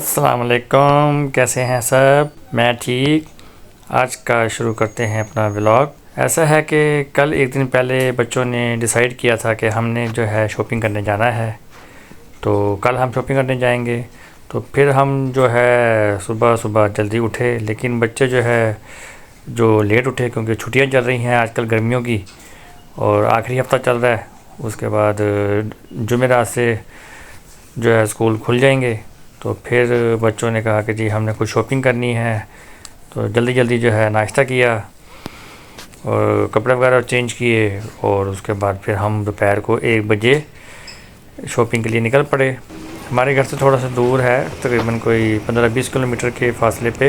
अस्सलाम वालेकुम, कैसे हैं सब। मैं ठीक। आज का शुरू करते हैं अपना व्लॉग। ऐसा है कि कल एक दिन पहले बच्चों ने डिसाइड किया था कि हमने जो है शॉपिंग करने जाना है, तो कल हम शॉपिंग करने जाएंगे। तो फिर हम जो है सुबह सुबह जल्दी उठे, लेकिन बच्चे जो है जो लेट उठे क्योंकि छुट्टियां चल रही हैं आजकल गर्मियों की और आखिरी हफ्ता चल रहा है। उसके बाद जुमेरात से जो है स्कूल खुल जाएंगे। तो फिर बच्चों ने कहा कि जी हमने कुछ शॉपिंग करनी है, तो जल्दी जल्दी जो है नाश्ता किया और कपड़े वगैरह चेंज किए और उसके बाद फिर हम दोपहर को 1 बजे शॉपिंग के लिए निकल पड़े। हमारे घर से थोड़ा सा दूर है, तकरीबन कोई 15-20 किलोमीटर के फासले पे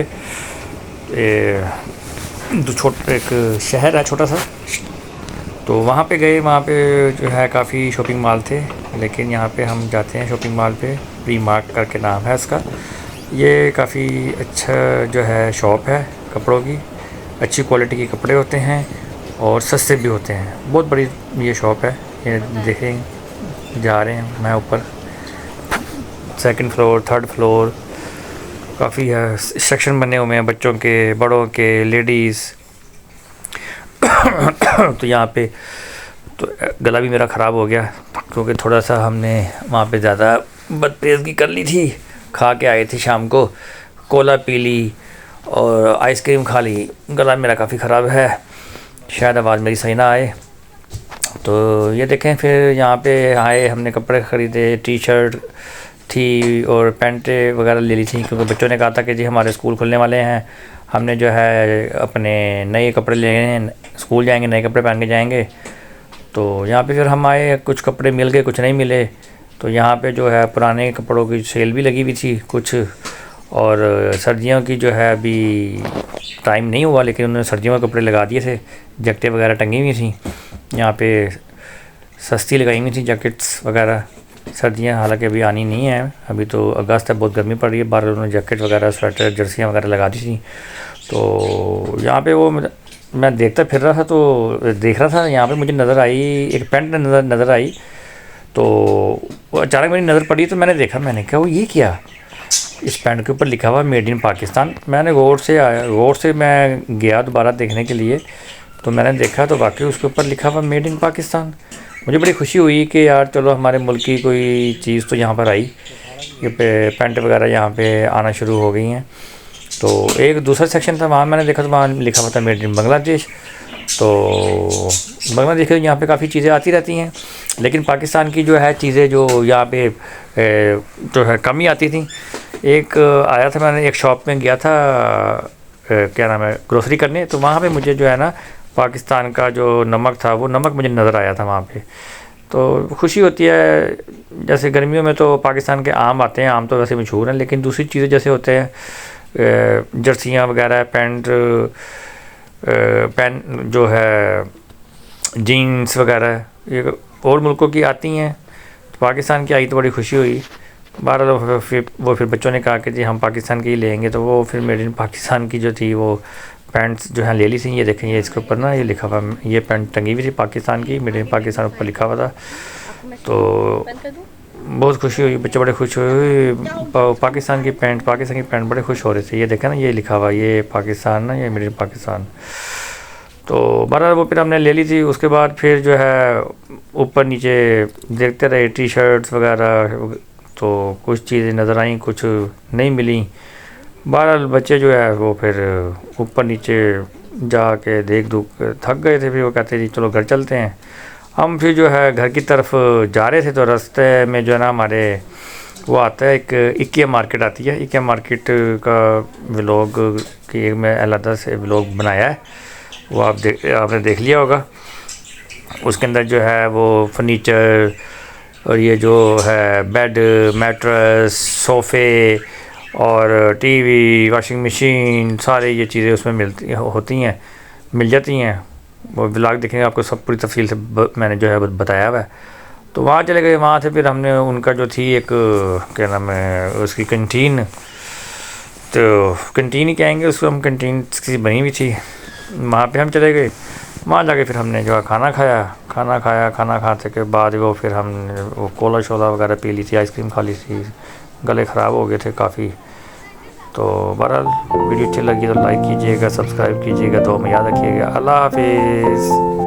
एक शहर है छोटा सा। तो वहाँ पे गए, वहाँ पे जो है काफ़ी शॉपिंग मॉल थे, लेकिन यहाँ पे हम जाते हैं शॉपिंग मॉल पे, प्रीमार्ट करके नाम है इसका। ये काफ़ी अच्छा जो है शॉप है कपड़ों की, अच्छी क्वालिटी के कपड़े होते हैं और सस्ते भी होते हैं। बहुत बड़ी ये शॉप है। ये देखें, जा रहे हैं मैं ऊपर, सेकंड फ्लोर, थर्ड फ्लोर, काफ़ी है सेक्शन बने हुए हैं बच्चों के, बड़ों के, लेडीज़। तो यहाँ पे तो गला भी मेरा ख़राब हो गया क्योंकि थोड़ा सा हमने वहाँ पे ज़्यादा बदतमीज़ी कर ली थी। खा के आए थे शाम को, कोला पी ली और आइसक्रीम खा ली। गला मेरा काफ़ी ख़राब है, शायद आवाज़ मेरी सही ना आए। तो ये देखें, फिर यहाँ पे आए, हमने कपड़े ख़रीदे, टी शर्ट थी और पैंटें वगैरह ले ली थी क्योंकि बच्चों ने कहा था कि जी हमारे स्कूल खुलने वाले हैं, हमने जो है अपने नए कपड़े लेने हैं, स्कूल जाएंगे नए कपड़े पहन के जाएंगे। तो यहाँ पे फिर हम आए, कुछ कपड़े मिल गए, कुछ नहीं मिले। तो यहाँ पे जो है पुराने कपड़ों की सेल भी लगी हुई थी कुछ, और सर्दियों की जो है अभी टाइम नहीं हुआ, लेकिन उन्होंने सर्दियों के कपड़े लगा दिए थे। जैकेटें वगैरह टंगी हुई थी यहाँ पे, सस्ती लगाई हुई थी जैकेट्स वगैरह। सर्दियाँ हालांकि अभी आनी नहीं है, अभी तो अगस्त है, बहुत गर्मी पड़ रही है बाहर। उन्होंने जैकेट वगैरह, स्वेटर, जर्सियाँ वगैरह लगा दी थी। तो यहाँ पे वो मैं देखता फिर रहा था, तो देख रहा था, यहाँ पे मुझे नज़र आई एक पैंट नज़र आई। तो वो अचानक मेरी नज़र पड़ी, तो मैंने देखा, मैंने कहा वो ये क्या, इस पैंट के ऊपर लिखा हुआ मेड इन पाकिस्तान। मैंने गौर से मैं गया दोबारा देखने के लिए, तो मैंने देखा तो वाकई उसके ऊपर लिखा हुआ मेड इन पाकिस्तान। मुझे बड़ी खुशी हुई कि यार चलो हमारे मुल्क की कोई चीज़ तो यहाँ पर आई, ये पैंट वगैरह यहाँ पे आना शुरू हो गई हैं। तो एक दूसरा सेक्शन था, वहाँ मैंने देखा तो वहाँ लिखा हुआ था मेड इन बांग्लादेश। तो बांग्लादेश के यहाँ पे काफ़ी चीज़ें आती रहती हैं, लेकिन पाकिस्तान की जो है चीज़ें जो यहाँ पे जो है कम ही आती थी। एक आया था, मैंने एक शॉप में गया था, क्या नाम है, ग्रोसरी करने। तो वहाँ पे मुझे जो है ना पाकिस्तान का जो नमक था, वो नमक मुझे नज़र आया था वहाँ पे। तो खुशी होती है। जैसे गर्मियों में तो पाकिस्तान के आम आते हैं, आम तो वैसे मशहूर हैं, लेकिन दूसरी चीज़ें जैसे होते हैं जर्सियाँ वगैरह, पैंट जो है, जीन्स वगैरह, ये और मुल्कों की आती हैं। तो पाकिस्तान की आई तो बड़ी खुशी हुई। बारह फिर बच्चों ने कहा कि जी हम पाकिस्तान की ही लेंगे, तो वो फिर मेड इन पाकिस्तान की जो थी वो पैंट्स जो है ले ली थी। ये देखें, ये इसके ऊपर ना ये लिखा हुआ, ये पैंट टंगी हुई थी पाकिस्तान की, मेड इन पाकिस्तान ऊपर लिखा हुआ था। तो बहुत खुशी हुई, बच्चे बड़े खुश हुए। पाकिस्तान की पैंट बड़े खुश हो रहे थे। ये देखें ना, ये लिखा हुआ, ये पाकिस्तान ना, ये मेड इन पाकिस्तान। तो बहरहाल वो फिर हमने ले ली थी। उसके बाद फिर जो है ऊपर नीचे देखते रहे, टी शर्ट्स वगैरह, तो कुछ चीज़ें नज़र आईं, कुछ नहीं मिली। बहरहाल बच्चे जो है वो फिर ऊपर नीचे जाके देख दुख थक गए थे। फिर वो कहते जी चलो घर चलते हैं। हम फिर जो है घर की तरफ जा रहे थे, तो रास्ते में जो है ना हमारे वो आता है, एक इकिया मार्केट आती है। इकिया मार्केट का व्लॉग की एक मैं अलग से व्लॉग बनाया है, वो आपने देख लिया होगा। उसके अंदर जो है वो फर्नीचर और ये जो है बेड, मैट्रेस, सोफ़े और टीवी, वॉशिंग मशीन, सारे ये चीज़ें उसमें मिल जाती हैं। वो व्लॉग देखेंगे आपको सब पूरी तफसील से मैंने जो है बताया हुआ है। तो वहाँ चले गए। वहाँ से फिर हमने उनका जो थी एक क्या नाम है उसकी कैंटीन, तो कैंटीन ही कहेंगे उसको हम, कैंटीन की बनी हुई थी, वहाँ पे हम चले गए। वहाँ जाके फिर हमने जो है खाना खाया। खाना खाने के बाद वो फिर हमने वो कोला शोला वगैरह पी ली थी, आइसक्रीम खा ली थी, गले ख़राब हो गए थे काफ़ी। तो बहरहाल वीडियो अच्छी लगी तो लाइक कीजिएगा, सब्सक्राइब कीजिएगा, तो हमें याद रखिएगा। अल्लाह हाफिज़।